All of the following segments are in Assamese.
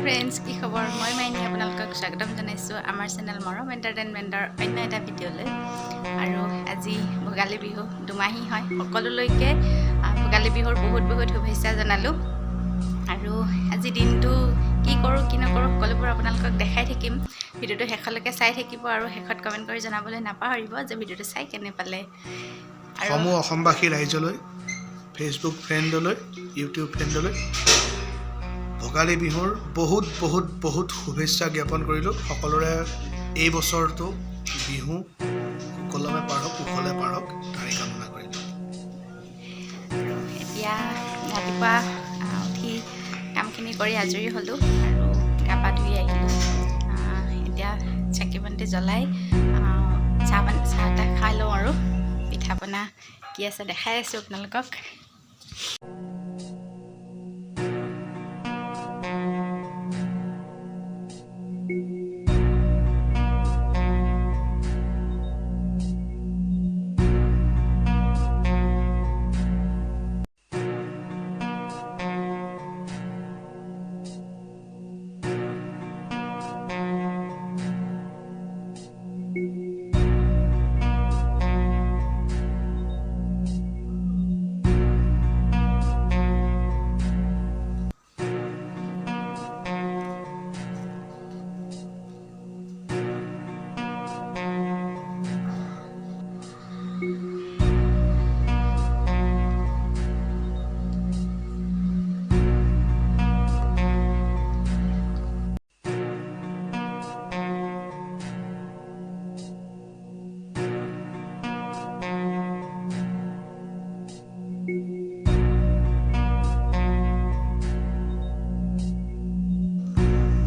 ফ্ৰেণ্ডছ, কি খবৰ? মই মাইনী আপোনালোকক স্বাগতম জনাইছোঁ আমাৰ চেনেল মৰম এণ্টাৰটেইনমেণ্টৰ অন্য এটা ভিডিঅ'লৈ। আৰু আজি ভোগালী বিহু দুমাহী হয়। সকলোলৈকে ভোগালী বিহুৰ বহুত বহুত শুভেচ্ছা জনালোঁ। আৰু আজি দিনটো কি কৰোঁ কি নকৰোঁ সকলোবোৰ আপোনালোকক দেখাই থাকিম। ভিডিঅ'টো শেষলৈকে চাই থাকিব আৰু শেষত কমেণ্ট কৰি জনাবলৈ নাপাহৰিব যে ভিডিঅ'টো চাই কেনে পালে। আৰু সমূহ অসমবাসী ৰাইজলৈ, ফেচবুক ফ্ৰেণ্ডলৈ, ইউটিউব ফ্ৰেণ্ডলৈ ভোগালী বিহুৰ বহুত বহুত বহুত শুভেচ্ছা জ্ঞাপন কৰিলোঁ। সকলোৰে এই বছৰটো বিহু সুকলমে পাৰ হওক, কুশলে পাৰ হওক তাৰে কামনা কৰিলোঁ। আৰু এতিয়া ৰাতিপুৱা উঠি কামখিনি কৰি আজৰি হ'লোঁ আৰু গা পা ধুই আহিলোঁ। এতিয়া চাকি বন্তি জ্বলাই চাহ তাহ খাই লওঁ আৰু পিঠা পনা কি আছে দেখাই আছোঁ আপোনালোকক।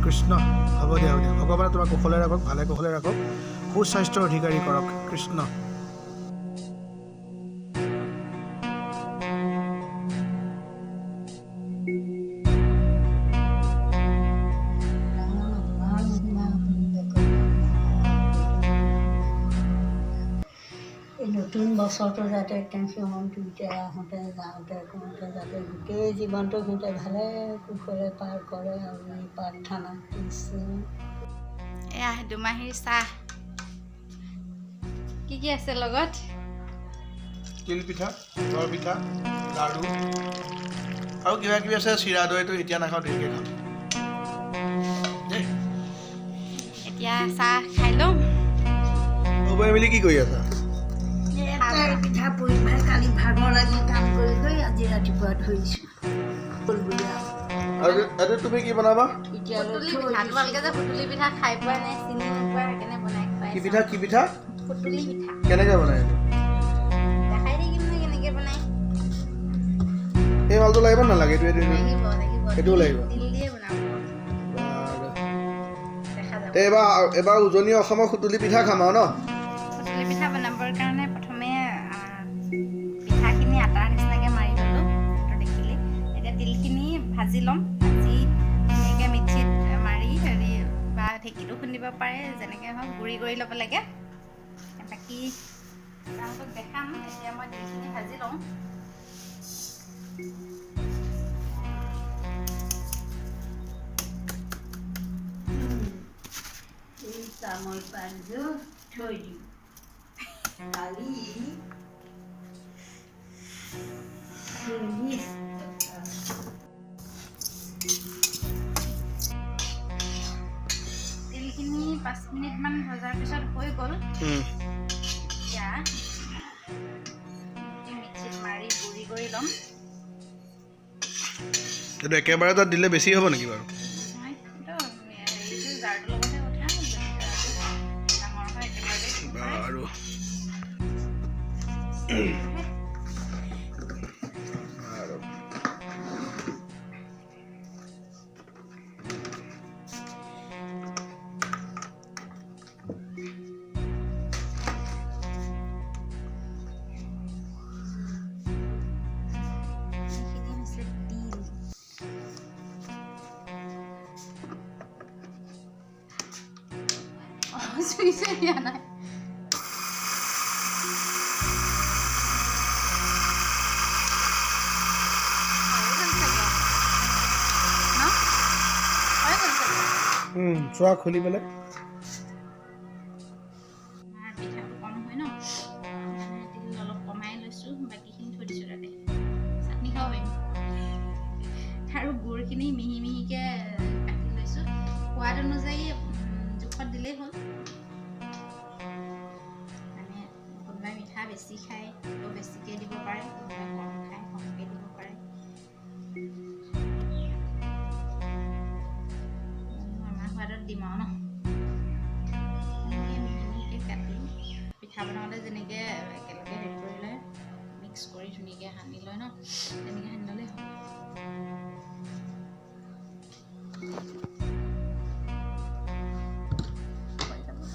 কৃষ্ণ হ'ব দিয়া ভগৱানে তোমাক কুশলে ৰাখক, ভালে কুশলে ৰাখক, সুস্বাস্থ্যৰ অধিকাৰী কৰক কৃষ্ণ। এই নতুন বছৰটো যাতে সিহঁত আহোঁতে যাওঁতে কৰোঁতে যাতে গোটেই জীৱনটো সিহঁতে ভালে কুশলে পাৰ কৰে আৰু এই প্ৰাৰ্থনা কৰিছোঁ। এয়া দুমাহীৰ চাহ। কি আছে লগত? তিল পিঠা, বৰ পিঠা, লাড়ু আৰু কিবা কিবি আছে। চিৰা দৈটো এতিয়া নাখাওঁ, দেৰিকৈ খাওঁ দেই। এতিয়া চাহ খাই লওঁ। সবাই মিলি কি কৰি আছা? এটাই পিঠা পুৰি ভাই কালি ভাগৰ লাগি কাম কৰি কৰি আজি ৰাতিপুৱা ধৰিছোঁ আৰু তুমি কি বনাবা? ফুটুলি পিঠা। তোমালোকে যে ফুটুলি পিঠা খাই পোৱা নাই, চিনি নোপোৱা, সেইকাৰণে বনাই কি পিঠা? কি পিঠা? ফুটুলি পিঠা কেনেকৈ বনাই? দেখাই থাকিম নহয় কেনেকৈ বনাই। এই মালটো লাগিব নালাগে? এইটো লাগিব এইটোও লাগিব। তিল দিয়ে বনাব, দেখা যাব। এবাৰ উজনি অসমৰ সুতুলি পিঠা খাম আৰু ন? ফুটুলি পিঠা বনাবৰ কাৰণে প্ৰথমে পিঠাখিনি আটাৰ নিচিনাকৈ মাৰি ল'লোঁ, সেইটো দেখিলে। এতিয়া তিলখিনি ভাজি ল'ম। ভাজি ধুনীয়াকৈ মিক্সিত মাৰি বা ঢেঁকীটো খুন্দিব পাৰে, যেনেকৈ হওক গুড়ি কৰি ল'ব লাগে। বাকী আপোনালোকক দেখাম। এতিয়া মই তিলখিনি ভাজি লওঁ। এই তামোল পাণযোৰ থৈ দিম। কালি 40 তিলখিনি 5 মিনিটমান ভজাৰ পিছত হৈ গ'ল। এতিয়া মিক্সিত মাৰি গুড়ি কৰি ল'ম। এইটো একেবাৰে তাত দিলে বেছি হ'ব নেকি বাৰু? জাৰটোৰ লগতে কথা, ডাঙৰ হয় একেবাৰে আৰু চুইছে দিয়া নাই। চোৱা খুলি পেলাই আমাৰ পিঠাটো কম হয় ন মানে তিল অলপ কমাই লৈছোঁ বাকীখিনি থৈ দিছোঁ তাতে চাটনি খাব পাৰিম আৰু গুড়খিনি মিহি মিহিকৈ কাটি লৈছোঁ সোৱাদ অনুযায়ী জোখত দিলেই হ'ল মানে কোনোবাই মিঠা বেছি খায় তো বেছিকৈ দিব পাৰে কোনোবাই কম খায় কমকৈ দিব পাৰে আমাৰ সোৱাদত দিম আৰু ন মিহিকৈ কাটি পিঠা বনাওঁতে যেনেকৈ একেলগে হেৰি কৰি লয় মিক্স কৰি ধুনীয়াকৈ সানি লয় ন তেনেকৈ সানি ল'লেই হ'ল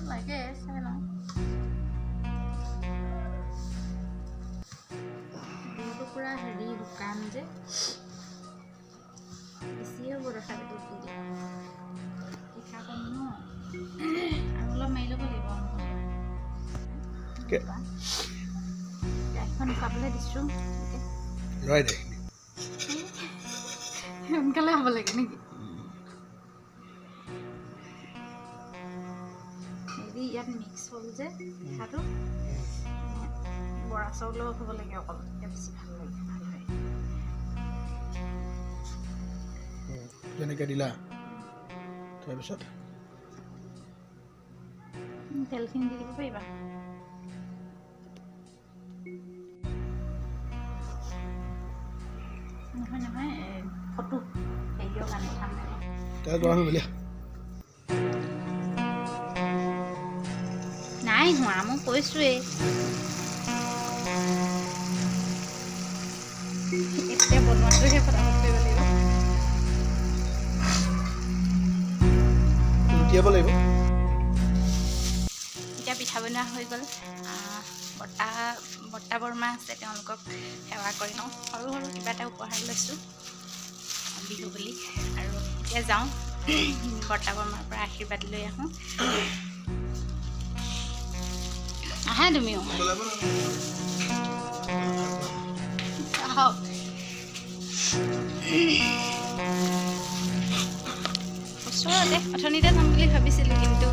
লাগে চাই লওঁ গুড়টো পূৰা হেৰি শুকান যে বেছিয়ে হ'ব তথাপিতো দি দিম পিঠা কম ন আৰু অলপ মাৰি ল'ব লাগিব গাড়ীখন খাবলৈ দিছোঁ ৰয় দে সোনকালে হ'ব লাগে নেকি হেৰি ইয়াত মিক্স হ'ল যে পিঠাটো বৰা চাউলো হ'ব লাগে অকল তেতিয়া বেছি ভাল লাগে ভাল হয় যেনেকৈ দিলা তাৰপিছত তেলখিনি দি দিব পাৰিবা নহয় নহয় ফটো হেৰিয়ৰ কাৰণে উঠাম তেল গৰম হৈ নাই হোৱা মই কৈছোৱেই এতিয়া বনোৱাটোহে ফটাফট কৰিব লাগিব লুটিয়াব লাগিব এতিয়া পিঠা বনোৱা হৈ গ'ল বৰ্তা বৰমা আছে তেওঁলোকক সেৱা কৰি লওঁ সৰু সৰু কিবা এটা উপহাৰ লৈছোঁ বিহু বুলি আৰু এতিয়া যাওঁ বৰ্তা বৰমাৰ পৰা আশীৰ্বাদ লৈ আহোঁ আহা তুমিও আহক ওচৰতে অথনিতে যাম বুলি ভাবিছিলোঁ কিন্তু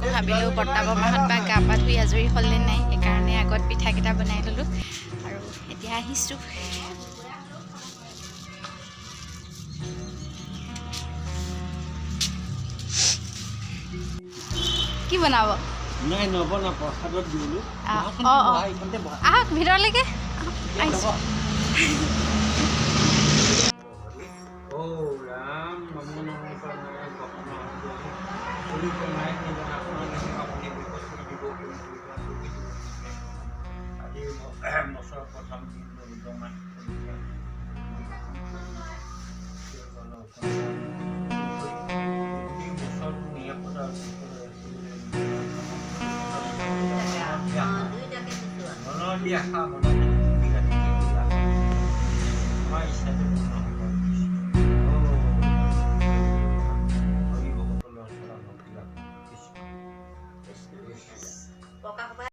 আকৌ ভাবিলোঁ বৰ্তা বৰমাহঁত বা গা পা ধুই আজৰি হ'লনে নাই সেইকাৰণে আগত পিঠাকেইটা বনাই ল'লোঁ আৰু এতিয়া আহিছোঁ কি বনাব নাই নবনা প্ৰসাদত দিলোঁ আহক ভিতৰলৈকে আহিছোঁ ও ৰাম নমো নমো প্ৰণাম আজি বছৰ প্ৰথম দিন বৰ্তমান বছৰ নিৰাপত্তা মনৰ দিয়া মনৰ আমাৰ ইচ্ছাটো